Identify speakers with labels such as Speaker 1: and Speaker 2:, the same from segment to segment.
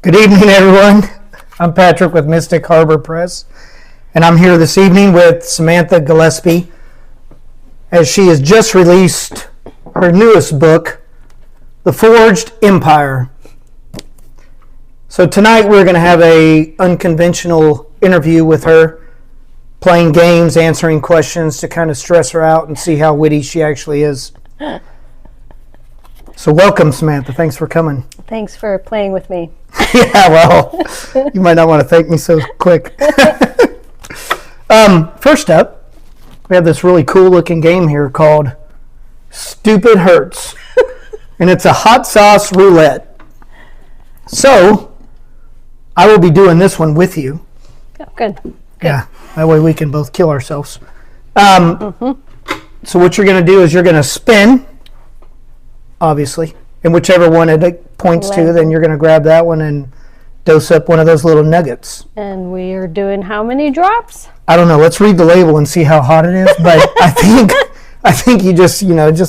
Speaker 1: Good evening, everyone. I'm Patrick with Mystic Harbor Press, and I'm here this evening with Samantha Gillespie as she has just released her newest book, The Forged Empire. So tonight we're going to have an unconventional interview with her, playing games, answering questions to kind of stress her out and see how witty she actually is. So welcome, Samantha. Thanks for coming.
Speaker 2: Thanks for playing with me.
Speaker 1: Yeah, well, you might not want to thank me so quick. First up, we have this really cool looking game here called Stupid Hurts. And it's a hot sauce roulette. So, I will be doing this one with you.
Speaker 2: Oh, good.
Speaker 1: Yeah, that way we can both kill ourselves. So what you're going to do is you're going to spin, obviously, and whichever one it points to, then you're going to grab that one and dose up one of those little nuggets.
Speaker 2: And we are doing how many drops?
Speaker 1: I don't know. Let's read the label and see how hot it is. But I think you just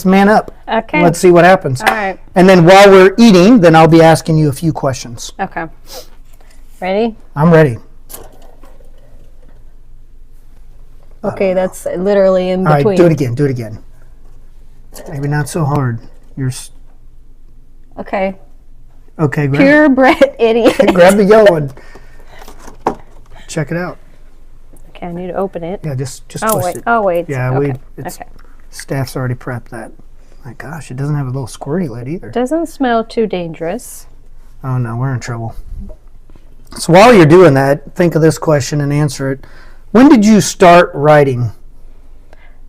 Speaker 1: man up.
Speaker 2: Okay.
Speaker 1: Let's see what happens.
Speaker 2: All right.
Speaker 1: And then while we're eating, then I'll be asking you a few questions.
Speaker 2: Okay. Ready?
Speaker 1: I'm ready.
Speaker 2: Okay, that's literally in
Speaker 1: All
Speaker 2: between.
Speaker 1: right, do it again. Maybe not so hard.
Speaker 2: Okay.
Speaker 1: Okay,
Speaker 2: Purebred idiot.
Speaker 1: grab the yellow one. Check it out.
Speaker 2: Okay, I need to open it.
Speaker 1: Yeah, just
Speaker 2: Oh
Speaker 1: twist
Speaker 2: wait.
Speaker 1: it.
Speaker 2: Oh wait.
Speaker 1: Yeah,
Speaker 2: okay.
Speaker 1: okay. Staff's already prepped that. My gosh, it doesn't have a little squirty lid either.
Speaker 2: Doesn't smell too dangerous.
Speaker 1: Oh no, we're in trouble. So while you're doing that, think of this question and answer it. When did you start writing?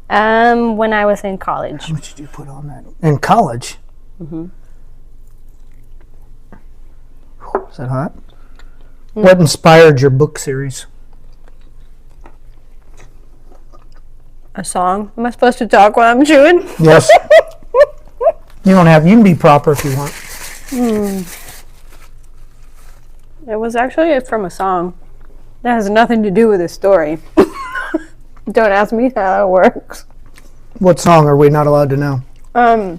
Speaker 2: When I was in college.
Speaker 1: How much did you put on that? In college?
Speaker 2: Mm-hmm.
Speaker 1: Is that hot? What inspired your book series?
Speaker 2: A song. Am I supposed to talk while I'm chewing?
Speaker 1: Yes. You can be proper if you want.
Speaker 2: It was actually from a song. That has nothing to do with the story. Don't ask me how it works.
Speaker 1: What song are we not allowed to know?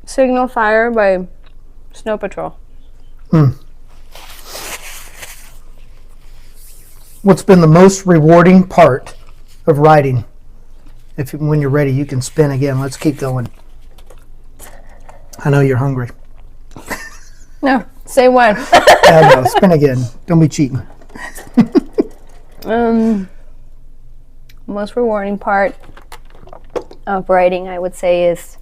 Speaker 2: Signal Fire by Snow Patrol.
Speaker 1: What's been the most rewarding part of writing? When you're ready, you can spin again. Let's keep going. I know you're hungry.
Speaker 2: No, say one.
Speaker 1: No, spin again. Don't be cheating.
Speaker 2: Most rewarding part of writing, I would say, is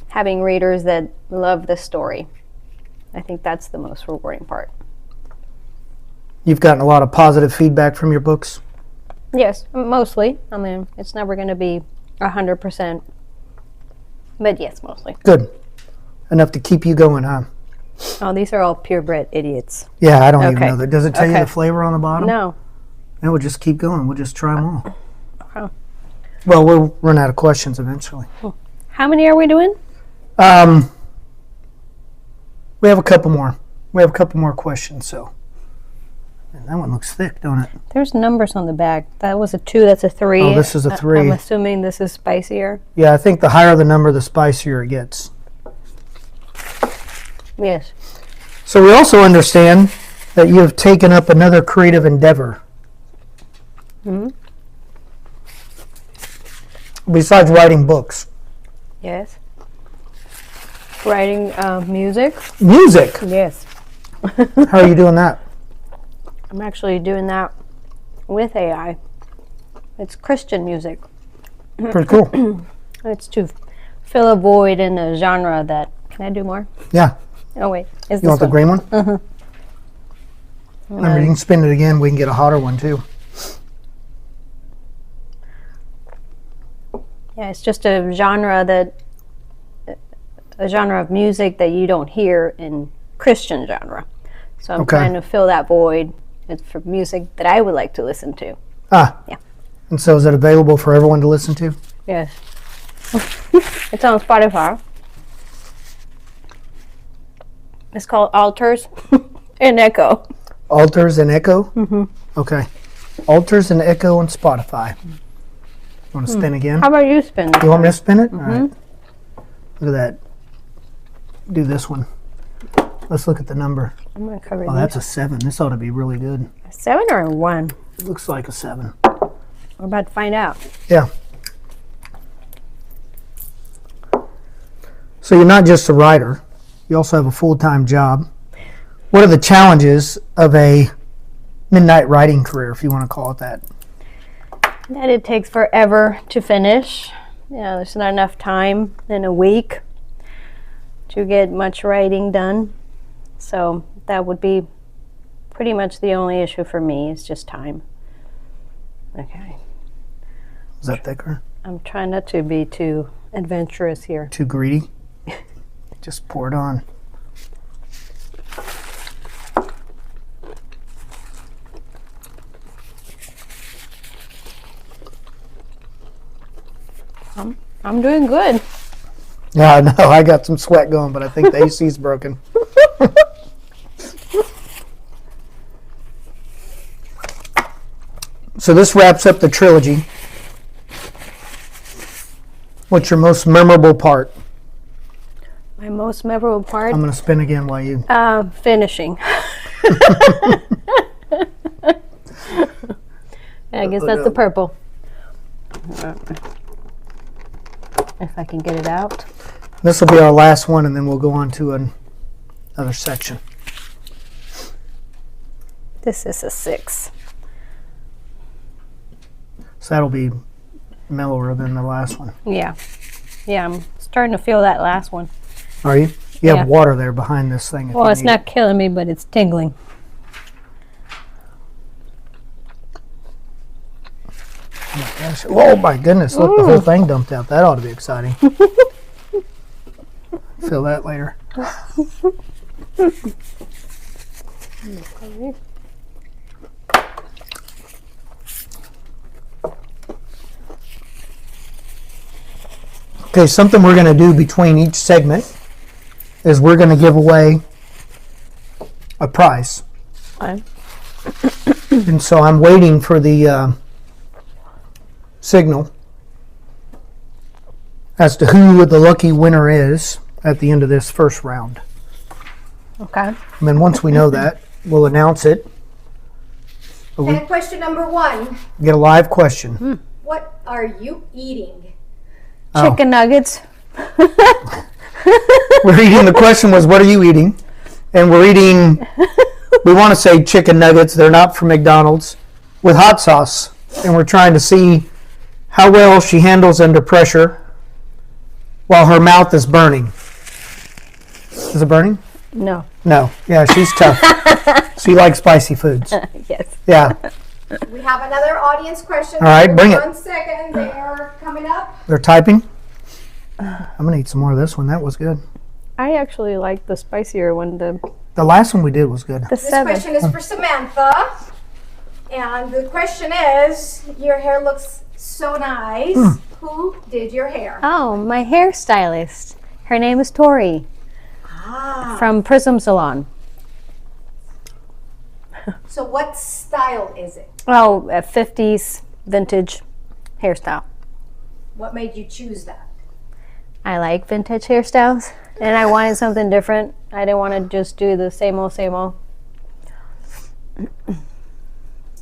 Speaker 2: having readers that love the story. I think that's the most rewarding part.
Speaker 1: You've gotten a lot of positive feedback from your books?
Speaker 2: Yes, mostly. I mean, it's never going to be 100%, but yes, mostly.
Speaker 1: Good. Enough to keep you going, huh?
Speaker 2: Oh, these are all purebred idiots.
Speaker 1: Yeah, I don't even know that. Does it tell you
Speaker 2: Okay.
Speaker 1: the flavor on the bottom?
Speaker 2: No.
Speaker 1: And we'll just keep going. We'll just try them all.
Speaker 2: Okay.
Speaker 1: Well, we'll run out of questions eventually.
Speaker 2: How many are we doing?
Speaker 1: We have a couple more. We have a couple more questions, so. And that one looks thick, don't it?
Speaker 2: There's numbers on the back. That was a 2, that's a 3.
Speaker 1: Oh, this is a 3.
Speaker 2: I'm assuming this is spicier.
Speaker 1: Yeah, I think the higher the number, the spicier it gets.
Speaker 2: Yes.
Speaker 1: So we also understand that you have taken up another creative endeavor. Besides writing books.
Speaker 2: Yes. Writing music.
Speaker 1: Music?
Speaker 2: Yes.
Speaker 1: How are you doing that?
Speaker 2: I'm actually doing that with AI. It's Christian music.
Speaker 1: Pretty cool.
Speaker 2: It's to fill a void in a genre that... Can I do more?
Speaker 1: Yeah.
Speaker 2: Oh, wait. Is
Speaker 1: You want
Speaker 2: this
Speaker 1: the green one?
Speaker 2: Mm-hmm.
Speaker 1: Remember, you can spin it again. We can get a hotter one, too.
Speaker 2: Yeah, it's just a genre of music that you don't hear in Christian genre. So I'm trying to fill that void with for music that I would like to listen to.
Speaker 1: Ah.
Speaker 2: Yeah.
Speaker 1: And so is it available for everyone to listen to?
Speaker 2: Yes. It's on Spotify. It's called Altars and Echo.
Speaker 1: Altars and Echo? Mm-hmm. Okay. Altars and Echo on Spotify. Want to spin again?
Speaker 2: How about you spin?
Speaker 1: You want me to spin it? All right. Look at that. do this one. Let's look at the number.
Speaker 2: I'm going to cover
Speaker 1: Oh, that's a 7. This ought to be really good.
Speaker 2: a 7 or a 1?
Speaker 1: It looks like a 7.
Speaker 2: We're about to find out.
Speaker 1: Yeah. So you're not just a writer. You also have a full-time job. What are the challenges of a midnight writing career, if you want to call it that?
Speaker 2: That it takes forever to finish. There's not enough time in a week to get much writing done. So that would be pretty much the only issue for me, is just time. Okay.
Speaker 1: Is that thicker?
Speaker 2: I'm trying not to be too adventurous here.
Speaker 1: Too greedy? Just pour it on.
Speaker 2: I'm doing good.
Speaker 1: Yeah, I know. I got some sweat going, but I think the AC's broken. So this wraps up the trilogy. What's your most memorable part?
Speaker 2: My most memorable part?
Speaker 1: I'm going to spin again while you...
Speaker 2: Finishing. I guess that's the purple. If I can get it out.
Speaker 1: This will be our last one, and then we'll go on to another section.
Speaker 2: This is a 6.
Speaker 1: So that'll be mellower than the last one.
Speaker 2: Yeah. Yeah, I'm starting to feel that last one.
Speaker 1: Are you? You have water there behind this thing.
Speaker 2: Well, it's not killing me, but it's tingling.
Speaker 1: Oh my gosh. Oh my goodness, look, the whole thing dumped out. That ought to be exciting. Feel that later. Okay, something we're going to do between each segment is we're going to give away a prize.
Speaker 2: Okay.
Speaker 1: And so I'm waiting for the signal as to who the lucky winner is at the end of this first round.
Speaker 2: Okay.
Speaker 1: And then once we know that, we'll announce it.
Speaker 3: And question number 1.
Speaker 1: Get a live question.
Speaker 3: What are you eating?
Speaker 2: Chicken nuggets.
Speaker 1: We're eating, the question was, what are you eating? And we're eating, we want to say chicken nuggets. They're not from McDonald's, with hot sauce. And we're trying to see how well she handles under pressure while her mouth is burning. Is it burning?
Speaker 2: No.
Speaker 1: No. Yeah, she's tough. She likes spicy foods.
Speaker 2: Yes.
Speaker 1: Yeah.
Speaker 3: We have another audience question.
Speaker 1: All right, bring it.
Speaker 3: 1 second. They are coming up.
Speaker 1: They're typing. I'm going to eat some more of this one. That was good.
Speaker 2: I actually like the spicier one, the
Speaker 1: The last one we did was good.
Speaker 3: This
Speaker 2: 7.
Speaker 3: question is for Samantha. And the question is, your hair looks so nice. Who did your hair?
Speaker 2: Oh, my hairstylist. Her name is Tori from Prism Salon.
Speaker 3: So what style is it?
Speaker 2: Oh, a 50s vintage hairstyle.
Speaker 3: What made you choose that?
Speaker 2: I like vintage hairstyles, and I wanted something different. I didn't want to just do the same old, same old.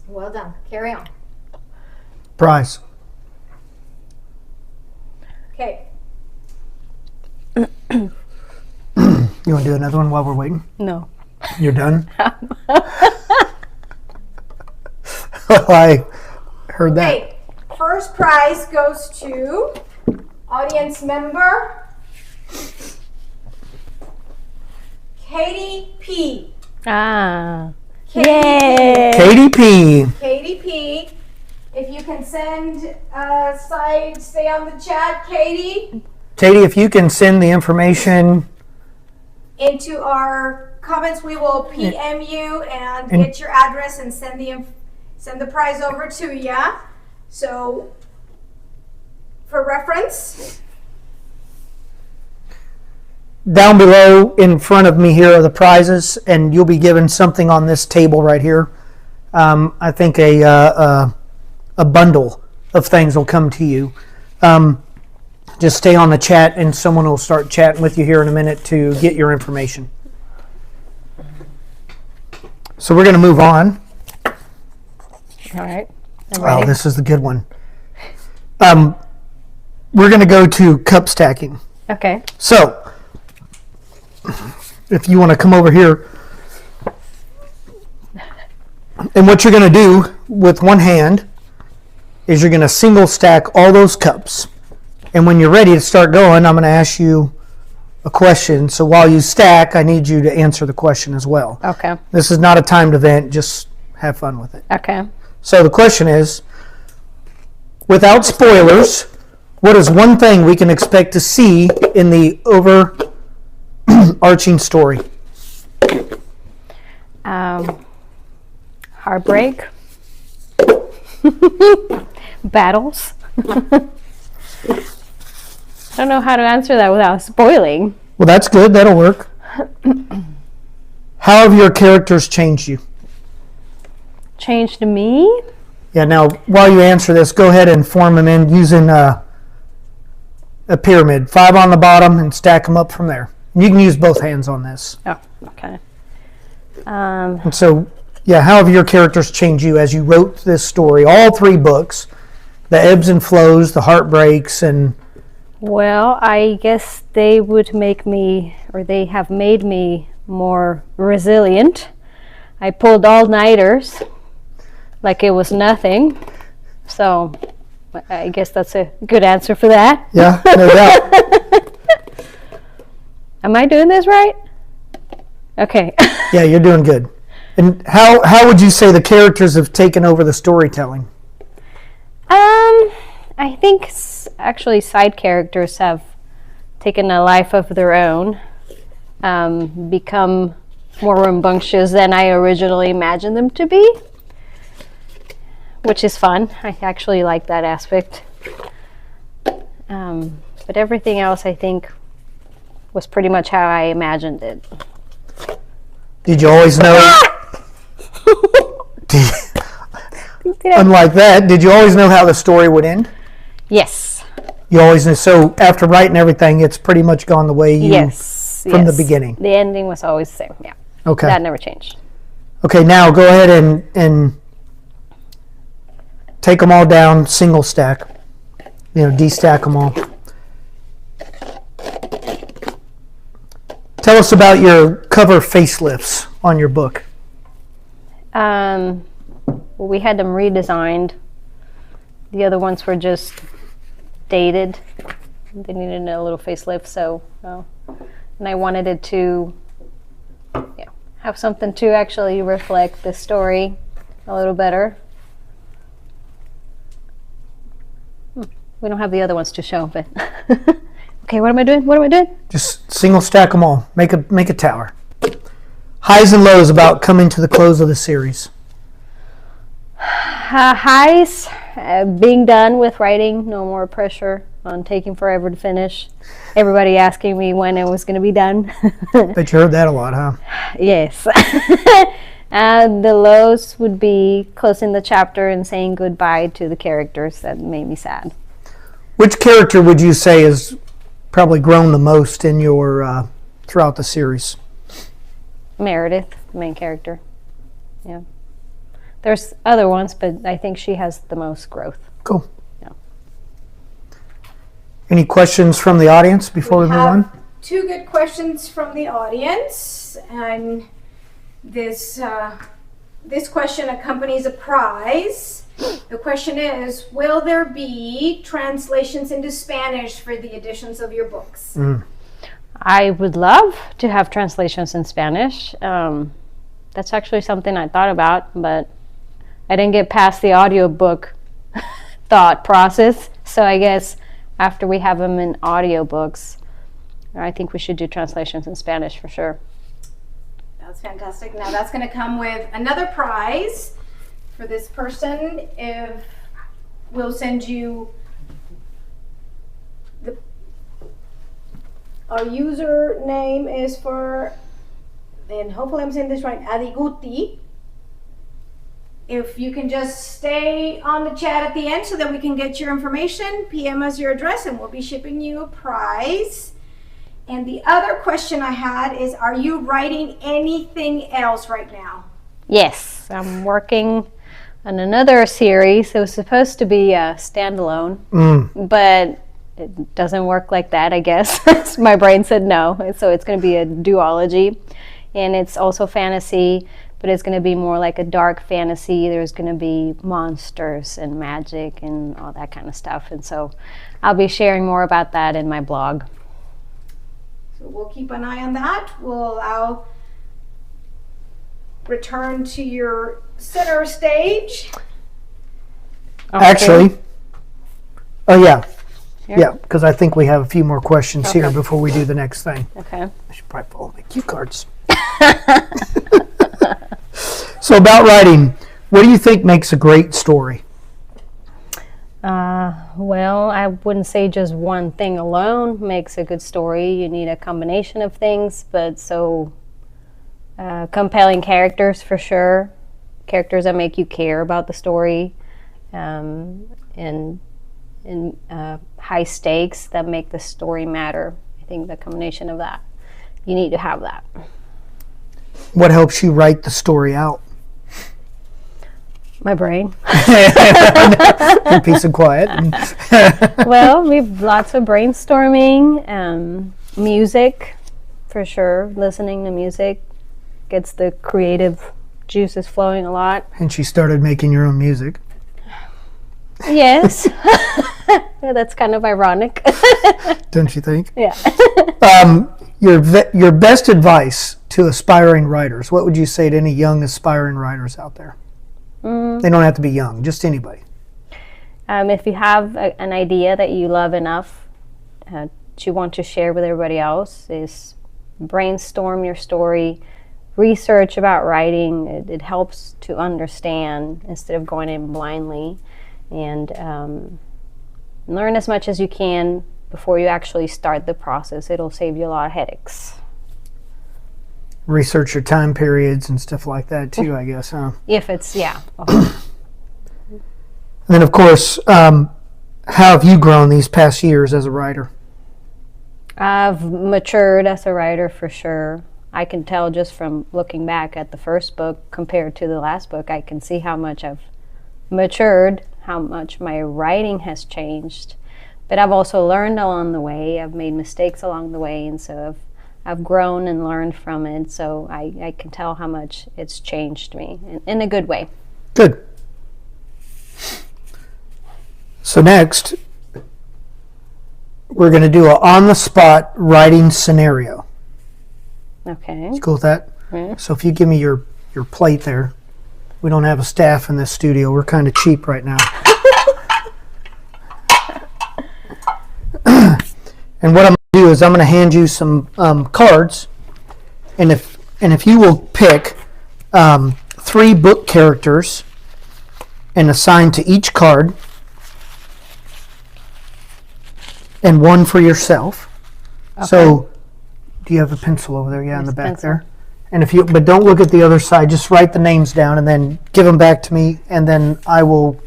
Speaker 3: Well done. Carry on.
Speaker 1: Prize.
Speaker 3: Okay.
Speaker 1: You want to do another one while we're waiting?
Speaker 2: No.
Speaker 1: You're done? I heard that.
Speaker 3: Okay. First prize goes to audience member Katie P.
Speaker 2: Ah.
Speaker 3: Katie
Speaker 2: Yay.
Speaker 1: Katie P.
Speaker 3: Katie P. If you can send stay on the chat, Katie,
Speaker 1: Katie, if you can send the information.
Speaker 3: into our comments, we will PM you and get your address and send the prize over to you. So, for reference,
Speaker 1: Down below in front of me here are the prizes, and you'll be given something on this table right here. I think a bundle of things will come to you. just stay on the chat and someone will start chatting with you here in a minute to get your information. So we're going to move on.
Speaker 2: All right. I'm ready.
Speaker 1: Oh, this is the good one. We're going to go to cup stacking.
Speaker 2: Okay.
Speaker 1: So, if you want to come over here, and what you're going to do with one hand is you're going to single stack all those cups. And when you're ready to start going, I'm going to ask you a question. So while you stack, I need you to answer the question as well.
Speaker 2: Okay.
Speaker 1: This is not a timed event. Just have fun with it.
Speaker 2: Okay.
Speaker 1: So the question is, without spoilers, what is one thing we can expect to see in the overarching story?
Speaker 2: Heartbreak. Battles. I don't know how to answer that without spoiling.
Speaker 1: Well, that's good. That'll work. How have your characters changed you?
Speaker 2: Changed me?
Speaker 1: Yeah, now, while you answer this, go ahead and form them in using a pyramid. 5 on the bottom and stack them up from there. You can use both hands on this.
Speaker 2: Oh, okay.
Speaker 1: And so, yeah, how have your characters changed you as you wrote this story? All 3 books, the ebbs and flows, the heartbreaks, and...
Speaker 2: Well, I guess they would make me, or they have made me more resilient. I pulled all-nighters like it was nothing. So I guess that's a good answer for that.
Speaker 1: Yeah, no doubt.
Speaker 2: Am I doing this right? Okay.
Speaker 1: Yeah, you're doing good. And how would you say the characters have taken over the storytelling?
Speaker 2: I think actually side characters have taken a life of their own, become more rambunctious than I originally imagined them to be, which is fun. I actually like that aspect. But everything else, I think, was pretty much how I imagined it.
Speaker 1: Did you always know? Unlike that, did you always know how the story would end?
Speaker 2: Yes.
Speaker 1: You always knew. So after writing everything, it's pretty much gone the way you from the beginning.
Speaker 2: The ending was always the same. Yeah.
Speaker 1: Okay.
Speaker 2: That never changed.
Speaker 1: Okay, now go ahead and take them all down, single stack. De-stack them all. Tell us about your cover facelifts on your book.
Speaker 2: Well, we had them redesigned. The other ones were just dated. They needed a little facelift, so and I wanted it to have something to actually reflect the story a little better. We don't have the other ones to show, but okay, what am I doing?
Speaker 1: Just single stack them all. Make a tower. Highs and lows about coming to the close of the series.
Speaker 2: Highs, being done with writing, no more pressure on taking forever to finish. Everybody asking me when it was going to be done.
Speaker 1: Bet you heard that a lot, huh?
Speaker 2: Yes. And the lows would be closing the chapter and saying goodbye to the characters that made me sad.
Speaker 1: Which character would you say has probably grown the most in your throughout the series?
Speaker 2: Meredith, the main character. Yeah. There's other ones, but I think she has the most growth.
Speaker 1: Cool.
Speaker 2: Yeah.
Speaker 1: Any questions from the audience before we move on?
Speaker 3: 2 good questions from the audience, and this question accompanies a prize. The question is, will there be translations into Spanish for the editions of your books?
Speaker 2: I would love to have translations in Spanish. That's actually something I thought about, but I didn't get past the audiobook thought process. So I guess after we have them in audiobooks, I think we should do translations in Spanish for sure.
Speaker 3: That's fantastic. Now that's going to come with another prize for this person. If we'll send you our username is for, and hopefully I'm saying this right, Adiguti. if you can just stay on the chat at the end so that we can get your information, PM us your address, and we'll be shipping you a prize. And the other question I had is, are you writing anything else right now?
Speaker 2: Yes, I'm working on another series. It was supposed to be a standalone, but it doesn't work like that, I guess. My brain said no, so it's going to be a duology, and it's also fantasy, but it's going to be more like a dark fantasy. There's going to be monsters and magic and all that kind of stuff, and so I'll be sharing more about that in my blog.
Speaker 3: So we'll keep an eye on that. I'll return to your center stage.
Speaker 2: Okay.
Speaker 1: Actually, oh yeah.
Speaker 2: Here?
Speaker 1: Yeah, because I think we have a few more questions here before we do the next thing.
Speaker 2: Okay.
Speaker 1: I should probably pull my cue cards. So about writing, what do you think makes a great story?
Speaker 2: Well, I wouldn't say just one thing alone makes a good story. You need a combination of things, but compelling characters for sure. Characters that make you care about the story, and high stakes that make the story matter. I think the combination of that, you need to have that.
Speaker 1: What helps you write the story out?
Speaker 2: My brain.
Speaker 1: Your peace and quiet.
Speaker 2: Well, we've lots of brainstorming, music, for sure. Listening to music gets the creative juices flowing a lot.
Speaker 1: And she started making your own music.
Speaker 2: Yes. Yeah, that's kind of ironic.
Speaker 1: Don't you think?
Speaker 2: Yeah.
Speaker 1: Your best advice to aspiring writers, what would you say to any young aspiring writers out there? They don't have to be young, just anybody.
Speaker 2: If you have an idea that you love enough to want to share with everybody else, is brainstorm your story, research about writing. It helps to understand instead of going in blindly, and learn as much as you can before you actually start the process. It'll save you a lot of headaches.
Speaker 1: Research your time periods and stuff like that too, I guess, huh?
Speaker 2: If it's, yeah.
Speaker 1: And then, of course, how have you grown these past years as a writer?
Speaker 2: I've matured as a writer for sure. I can tell just from looking back at the first book compared to the last book, I can see how much I've matured, how much my writing has changed. But I've also learned along the way. I've made mistakes along the way, and so I've grown and learned from it. So I can tell how much it's changed me in a good way.
Speaker 1: Good. So next, we're going to do an on-the-spot writing scenario.
Speaker 2: Okay.
Speaker 1: You cool with that?
Speaker 2: Yeah.
Speaker 1: So if you give me your plate there. We don't have a staff in this studio. We're kind of cheap right now. And what I'm going to do is I'm going to hand you some cards, and if you will pick 3 book characters and assign to each card, and 1 for yourself. Okay. So, do you have a pencil over there? Yeah, in the back pencil. There. And but don't look at the other side. Just write the names down and then give them back to me, and then I will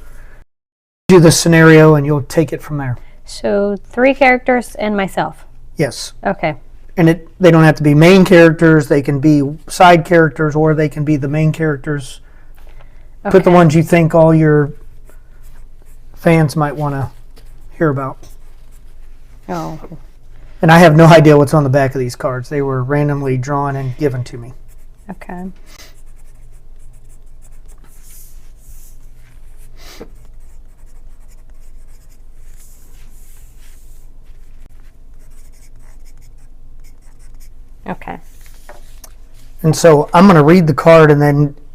Speaker 1: do the scenario, and you'll take it from there.
Speaker 2: So 3 characters and myself.
Speaker 1: Yes.
Speaker 2: Okay.
Speaker 1: And they don't have to be main characters. They can be side characters, or they can be the main characters. Okay. Put the ones you think all your fans might want to hear about.
Speaker 2: Oh.
Speaker 1: And I have no idea what's on the back of these cards. They were randomly drawn and given to me.
Speaker 2: Okay. Okay.
Speaker 1: And so I'm going to read the card, and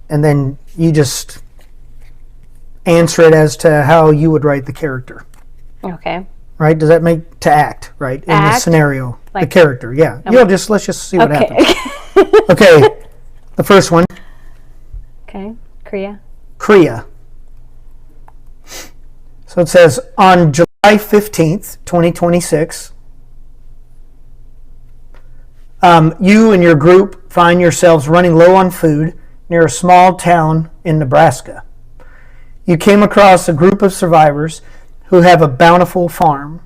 Speaker 1: then you just answer it as to how you would write the character.
Speaker 2: Okay.
Speaker 1: Right? Does that make to act, right? In the scenario. Like, the character, yeah. Let's just see what happens. Okay. The first one.
Speaker 2: Okay. Kriya.
Speaker 1: Kriya. So it says, on July 15th, 2026, you and your group find yourselves running low on food near a small town in Nebraska. You came across a group of survivors who have a bountiful farm.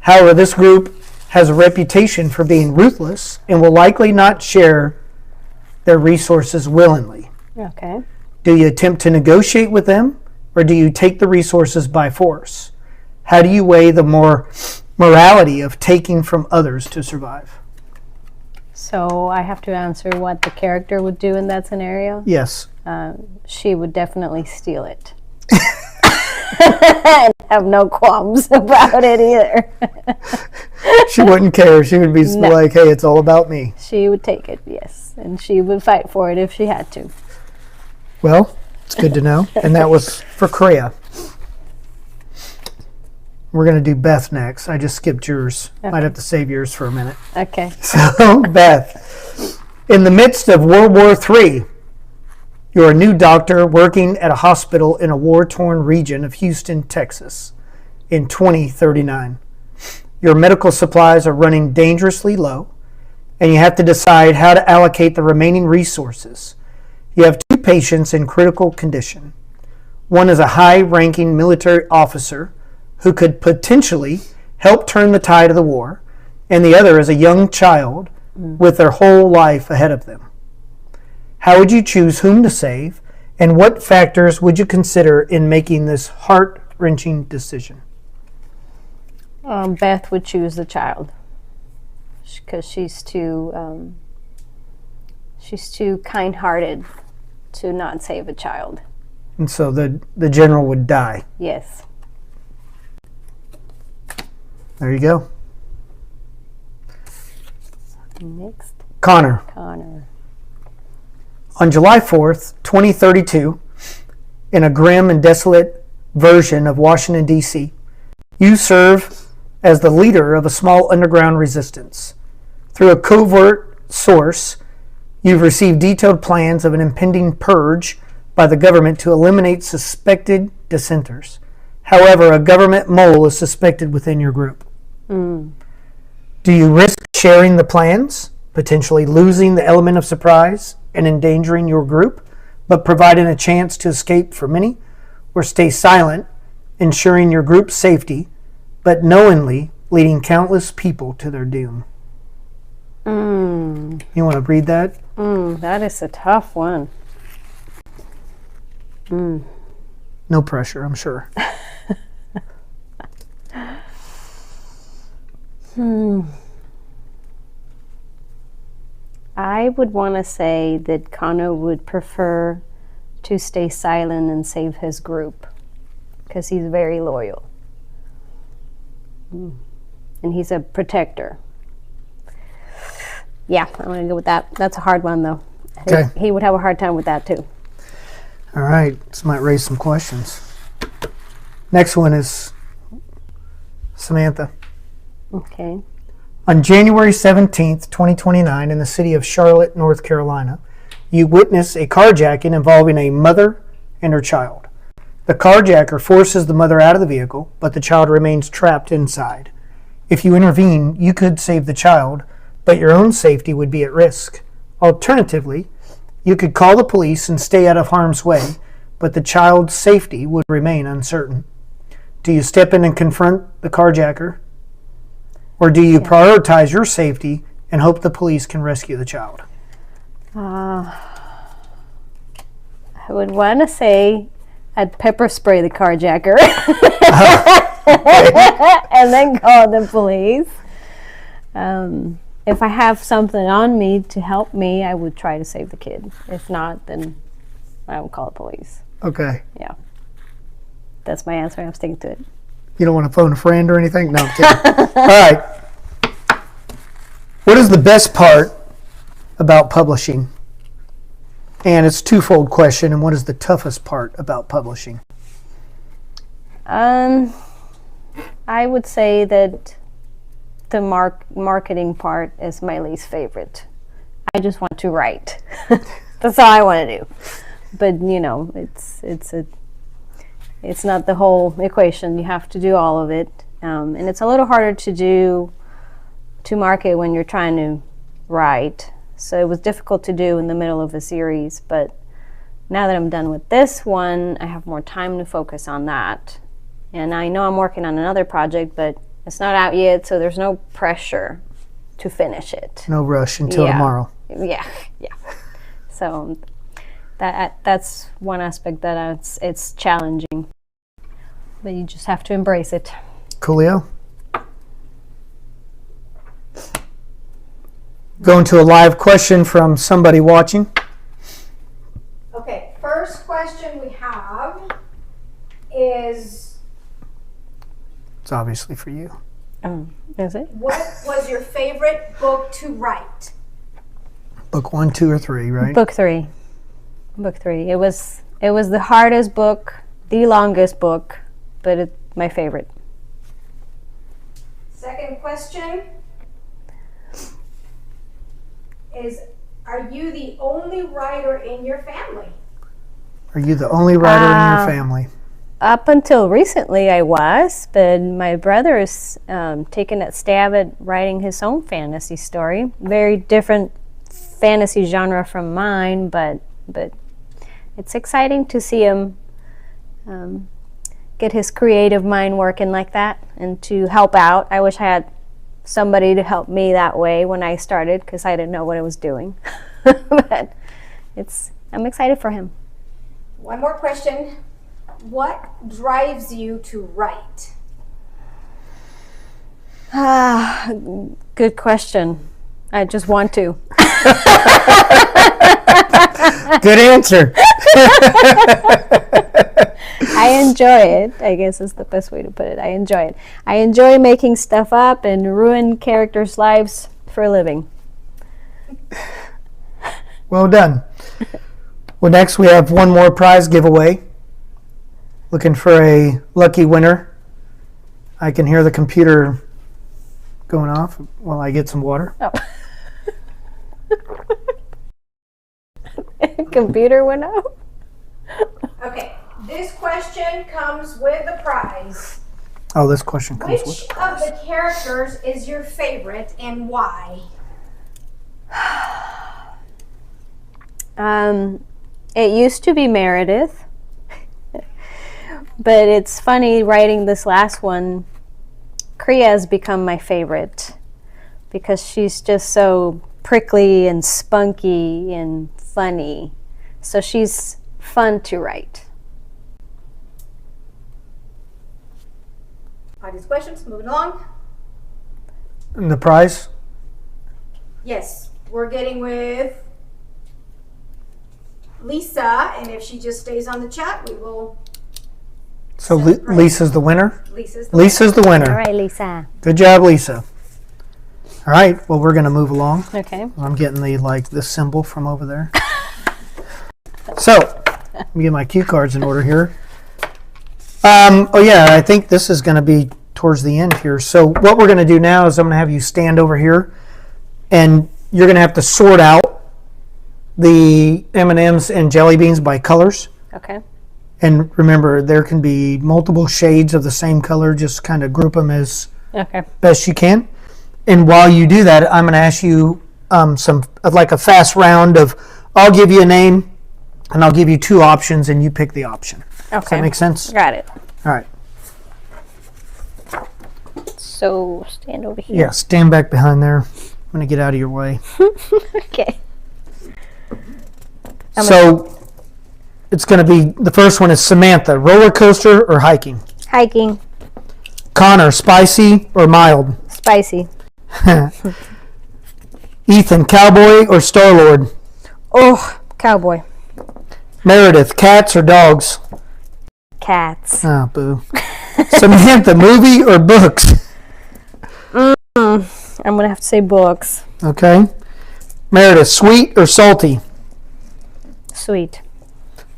Speaker 1: However, this group has a reputation for being ruthless and will likely not share their resources willingly.
Speaker 2: Okay.
Speaker 1: Do you attempt to negotiate with them, or do you take the resources by force? How do you weigh the morality of taking from others to survive?
Speaker 2: So I have to answer what the character would do in that scenario.
Speaker 1: Yes.
Speaker 2: She would definitely steal it. And have no qualms about it either.
Speaker 1: She wouldn't care. She would be like, hey, it's all about me.
Speaker 2: She would take it, yes. And she would fight for it if she had to.
Speaker 1: Well, it's good to know. And that was for Kreia. We're going to do Beth next. I just skipped yours.
Speaker 2: Okay.
Speaker 1: Might have to save yours for a minute.
Speaker 2: Okay.
Speaker 1: So, Beth, in the midst of World War III, you're a new doctor working at a hospital in a war-torn region of Houston, Texas, in 2039. Your medical supplies are running dangerously low, and you have to decide how to allocate the remaining resources. You have 2 patients in critical condition. One is a high-ranking military officer who could potentially help turn the tide of the war, and the other is a young child with their whole life ahead of them. How would you choose whom to save, and what factors would you consider in making this heart-wrenching decision?
Speaker 2: Beth would choose the child because she's too kind-hearted to not save a child.
Speaker 1: And so the general would die.
Speaker 2: Yes.
Speaker 1: There you go.
Speaker 2: Next,
Speaker 1: Connor. On July 4th, 2032, in a grim and desolate version of Washington, D.C., you serve as the leader of a small underground resistance. Through a covert source, you've received detailed plans of an impending purge by the government to eliminate suspected dissenters. However, a government mole is suspected within your group. Do you risk sharing the plans, potentially losing the element of surprise and endangering your group, but providing a chance to escape for many, or stay silent, ensuring your group's safety, but knowingly leading countless people to their doom? You want to read that?
Speaker 2: That is a tough one.
Speaker 1: No pressure, I'm sure.
Speaker 2: I would want to say that Connor would prefer to stay silent and save his group because he's very loyal. And he's a protector. Yeah, I'm going to go with that. That's a hard one, though.
Speaker 1: Okay.
Speaker 2: He would have a hard time with that, too.
Speaker 1: All right, this might raise some questions. Next one is Samantha.
Speaker 2: Okay.
Speaker 1: On January 17th, 2029, in the city of Charlotte, North Carolina, you witness a carjacking involving a mother and her child. The carjacker forces the mother out of the vehicle, but the child remains trapped inside. If you intervene, you could save the child, but your own safety would be at risk. Alternatively, you could call the police and stay out of harm's way, but the child's safety would remain uncertain. Do you step in and confront the carjacker? Or do you prioritize your safety and hope the police can rescue the child?
Speaker 2: I would want to say I'd pepper spray the carjacker and then call the police. If I have something on me to help me, I would try to save the kid. If not, then I would call the police.
Speaker 1: Okay.
Speaker 2: Yeah. That's my answer. I'm sticking to it.
Speaker 1: You don't want to phone a friend or anything? No, I'm kidding. All right. What is the best part about publishing? And it's a twofold question. And what is the toughest part about publishing?
Speaker 2: I would say that the marketing part is my least favorite. I just want to write. That's all I want to do. But you know, it's not the whole equation. You have to do all of it, and it's a little harder to market when you're trying to write. So it was difficult to do in the middle of a series, but now that I'm done with this one, I have more time to focus on that. And I know I'm working on another project, but it's not out yet, so there's no pressure to finish it.
Speaker 1: No rush until tomorrow.
Speaker 2: Yeah. So that's one aspect that it's challenging, but you just have to embrace it.
Speaker 1: Coolio. Going to a live question from somebody watching.
Speaker 3: Okay, first question we have is,
Speaker 1: It's obviously for you.
Speaker 2: Is it?
Speaker 3: what was your favorite book to write?
Speaker 1: Book 1, 2, or 3, right?
Speaker 2: Book 3. It was the hardest book, the longest book, but it's my favorite.
Speaker 3: Second question is, are you the only writer in your family?
Speaker 1: Are you the only writer in your family?
Speaker 2: Up until recently I was, but my brother is taking a stab at writing his own fantasy story. Very different fantasy genre from mine, but it's exciting to see him get his creative mind working like that and to help out. I wish I had somebody to help me that way when I started, because I didn't know what I was doing. But I'm excited for him.
Speaker 3: One more question. What drives you to write?
Speaker 2: Good question. I just want to.
Speaker 1: Good answer.
Speaker 2: I enjoy it, I guess is the best way to put it. I enjoy it. I enjoy making stuff up and ruin characters' lives for a living.
Speaker 1: Well done. Well, next we have one more prize giveaway. Looking for a lucky winner. I can hear the computer going off while I get some water.
Speaker 2: Oh. Computer went out.
Speaker 3: Okay, this question comes with the prize.
Speaker 1: Oh, this question comes
Speaker 3: Which
Speaker 1: with the
Speaker 3: of
Speaker 1: prize.
Speaker 3: the characters is your favorite and why?
Speaker 2: It used to be Meredith, but it's funny writing this last one. Kriya has become my favorite because she's just so prickly and spunky and funny. So she's fun to write.
Speaker 3: Audience questions, moving along.
Speaker 1: And the prize?
Speaker 3: Yes, we're getting with Lisa, and if she just stays on the chat, we will.
Speaker 1: So
Speaker 3: Set the prize.
Speaker 1: Lisa's the winner?
Speaker 3: Lisa's the
Speaker 1: Lisa's the winner.
Speaker 2: All right, Lisa.
Speaker 1: Good job, Lisa. All right, well, we're going to move along.
Speaker 2: Okay.
Speaker 1: I'm getting the symbol from over there. So, let me get my cue cards in order here. Oh yeah, I think this is going to be towards the end here. So what we're going to do now is I'm going to have you stand over here, and you're going to have to sort out the M&Ms and jelly beans by colors.
Speaker 2: Okay.
Speaker 1: And remember, there can be multiple shades of the same color. Just kind of group them as
Speaker 2: Okay.
Speaker 1: best you can. And while you do that, I'm going to ask you a fast round of, I'll give you a name, and I'll give you two options, and you pick the option.
Speaker 2: Okay.
Speaker 1: Does that make sense?
Speaker 2: Got it.
Speaker 1: All right.
Speaker 2: So stand over here.
Speaker 1: Yeah, stand back behind there. I'm going to get out of your way.
Speaker 2: Okay.
Speaker 1: So it's going to be, the first one is Samantha, roller coaster or hiking?
Speaker 2: Hiking.
Speaker 1: Connor, spicy or mild?
Speaker 2: Spicy.
Speaker 1: Ethan, cowboy or Star-Lord?
Speaker 2: Oh, cowboy.
Speaker 1: Meredith, cats or dogs?
Speaker 2: Cats.
Speaker 1: Oh, boo. Samantha, movie or books?
Speaker 2: I'm going to have to say books.
Speaker 1: Okay. Meredith, sweet or salty?
Speaker 2: Sweet.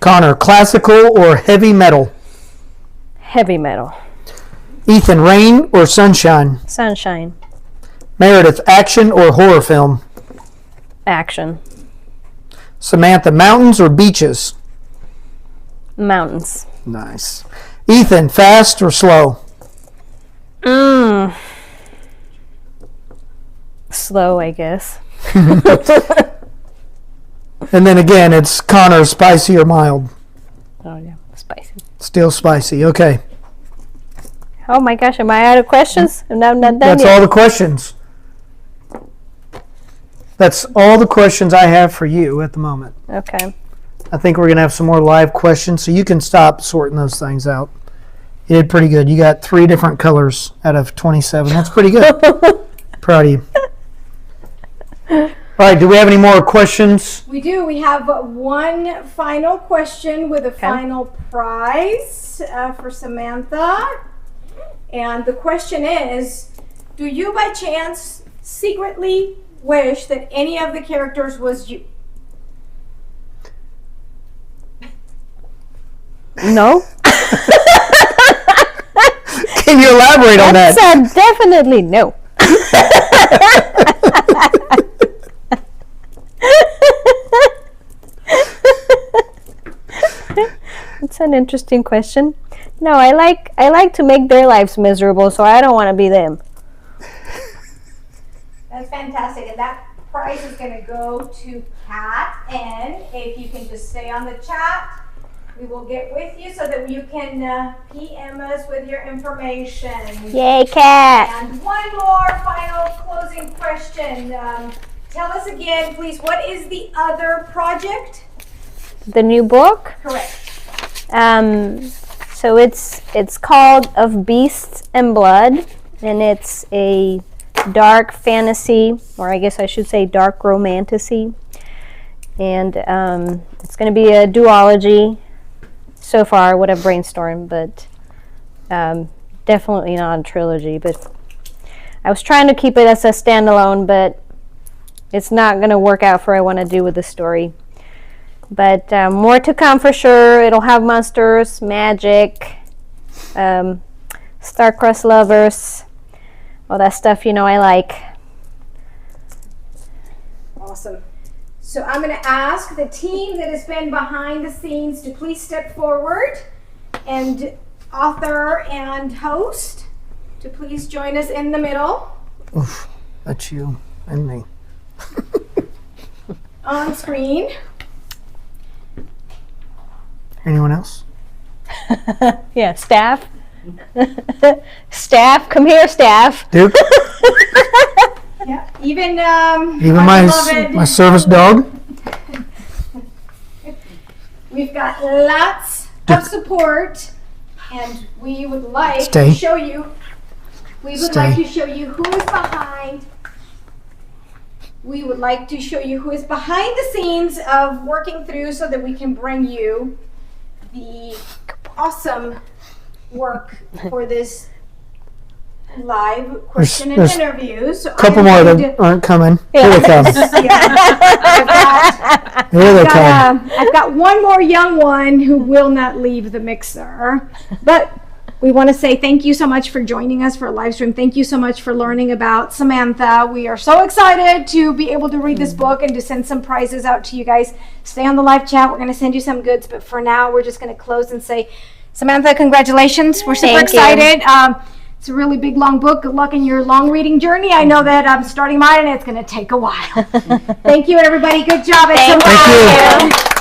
Speaker 1: Connor, classical or heavy metal?
Speaker 2: Heavy metal.
Speaker 1: Ethan, rain or sunshine?
Speaker 2: Sunshine.
Speaker 1: Meredith, action or horror film?
Speaker 2: Action.
Speaker 1: Samantha, mountains or beaches?
Speaker 2: Mountains.
Speaker 1: Nice. Ethan, fast or slow?
Speaker 2: Slow, I guess.
Speaker 1: And then again, it's Connor, spicy or mild?
Speaker 2: Oh, yeah, spicy.
Speaker 1: Still spicy. Okay.
Speaker 2: Oh my gosh, am I out of questions? I'm not done
Speaker 1: That's
Speaker 2: yet.
Speaker 1: all the questions. That's all the questions I have for you at the moment.
Speaker 2: Okay.
Speaker 1: I think we're going to have some more live questions, so you can stop sorting those things out. You did pretty good. You got 3 different colors out of 27. That's pretty good. Proud of you. All right, do we have any more questions?
Speaker 3: We do. We have one final question with a final prize for Samantha. And the question is, do you by chance secretly wish that any of the characters was you?
Speaker 2: No?
Speaker 1: Can you elaborate on that?
Speaker 2: That's definitely no. It's an interesting question. No, I like to make their lives miserable, so I don't want to be them.
Speaker 3: That's fantastic. And that prize is going to go to Kat. And if you can just stay on the chat, we will get with you so that you can PM us with your information.
Speaker 2: Yay, Cat!
Speaker 3: And one more final closing question. Tell us again, please, what is the other project?
Speaker 2: The new book?
Speaker 3: Correct.
Speaker 2: So it's called Of Beasts and Blood, and it's a dark fantasy, or I guess I should say dark romantasy. And it's going to be a duology. So far, what I've brainstormed, but definitely not a trilogy. But I was trying to keep it as a standalone, but it's not going to work out for what I want to do with the story. But more to come for sure. It'll have monsters, magic, star-crossed lovers, all that stuff I like.
Speaker 3: Awesome. So I'm going to ask the team that has been behind the scenes to please step forward, and author and host to please join us in the middle.
Speaker 1: Oof, that's you and me.
Speaker 3: On screen.
Speaker 1: Anyone else?
Speaker 2: Yeah, staff. Staff, come here, staff.
Speaker 1: Duke?
Speaker 3: Yeah. Even
Speaker 1: my
Speaker 3: beloved-
Speaker 1: service dog?
Speaker 3: We've got lots of support, and we would like
Speaker 1: Stay.
Speaker 3: to show you. We would
Speaker 1: Stay.
Speaker 3: like to show you who is behind. We would like to show you who is behind the scenes of working through, so that we can bring you the awesome work for this live question and
Speaker 1: There's
Speaker 3: interviews. So
Speaker 1: A couple more that aren't coming. Here they come. Here they come.
Speaker 3: I've got one more young one who will not leave the mixer. But we want to say thank you so much for joining us for a live stream. Thank you so much for learning about Samantha. We are so excited to be able to read this book and to send some prizes out to you guys. Stay on the live chat. We're going to send you some goods. But for now, we're just going to close and say, Samantha, congratulations. We're super excited. It's a really big, long book. Good luck in your long reading journey. I know that I'm starting mine, and it's going to take a while. Thank you, everybody. Good job.
Speaker 2: Thank
Speaker 1: you.